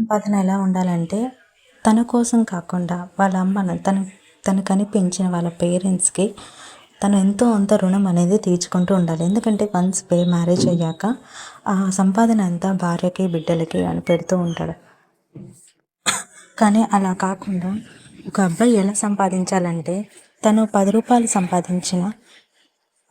సంపాదన ఎలా ఉండాలంటే తన కోసం కాకుండా వాళ్ళ అమ్మను తను కనిపించిన వాళ్ళ పేరెంట్స్కి తను ఎంతో అంత రుణం అనేది తీర్చుకుంటూ ఉండాలి. ఎందుకంటే వన్స్ మ్యారేజ్ అయ్యాక ఆ సంపాదన అంతా భార్యకి బిడ్డలకి అని పెడుతూ ఉంటాడు. కానీ అలా కాకుండా ఒక అబ్బాయి ఎలా సంపాదించాలంటే తను 10 రూపాయలు సంపాదించిన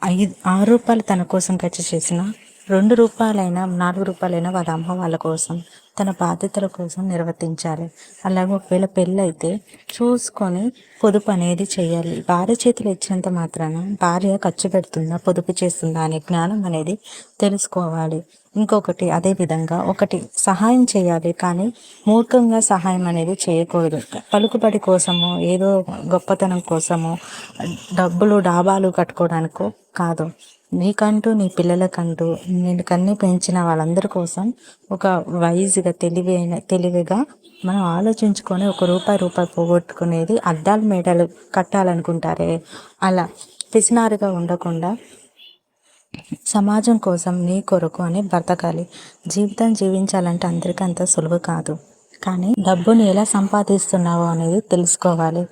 6 రూపాయలు తన కోసం ఖర్చు చేసిన 2 రూపాయలైనా 4 రూపాయలైనా వాళ్ళ అమ్మ వాళ్ళ కోసం తన బాధ్యతల కోసం నిర్వర్తించాలి. అలాగే ఒకవేళ పెళ్ళైతే చూసుకొని పొదుపు అనేది చేయాలి. భార్య చేతులు ఇచ్చినంత మాత్రాన భార్య ఖర్చు పెడుతుందా పొదుపు చేస్తుందా అనే జ్ఞానం అనేది తెలుసుకోవాలి. ఇంకొకటి అదేవిధంగా ఒకటి సహాయం చేయాలి, కానీ మూర్ఖంగా సహాయం అనేది చేయకూడదు. పలుకుబడి కోసము ఏదో గొప్పతనం కోసము డబ్బులు డాబాలు కట్టుకోవడానికో కాదు. నీకంటూ నీ పిల్లలకంటూ నేను కన్నీ పెంచిన వాళ్ళందరి కోసం ఒక వైజ్గా తెలివిగా మనం ఆలోచించుకొని ఒక రూపాయి పోగొట్టుకునేది అద్దాలు మేడలు కట్టాలనుకుంటారే అలా పిసినారుగా ఉండకుండా సమాజం కోసం నీ కొరకు అని బ్రతకాలి. జీవితం జీవించాలంటే అందరికీ అంత సులువు కాదు, కానీ డబ్బుని ఎలా సంపాదిస్తున్నావో అనేది తెలుసుకోవాలి.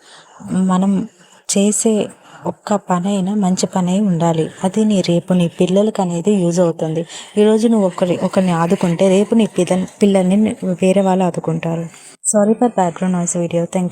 మనం చేసే ఒక్క పనైనా మంచి పని ఉండాలి. అది రేపు నీ పిల్లలకి అనేది యూజ్ అవుతుంది. ఈరోజు నువ్వు ఒకరిని ఆదుకుంటే రేపు నీ పిల్లల్ని వేరే వాళ్ళు ఆదుకుంటారు. Sorry for background noise video. Thank you.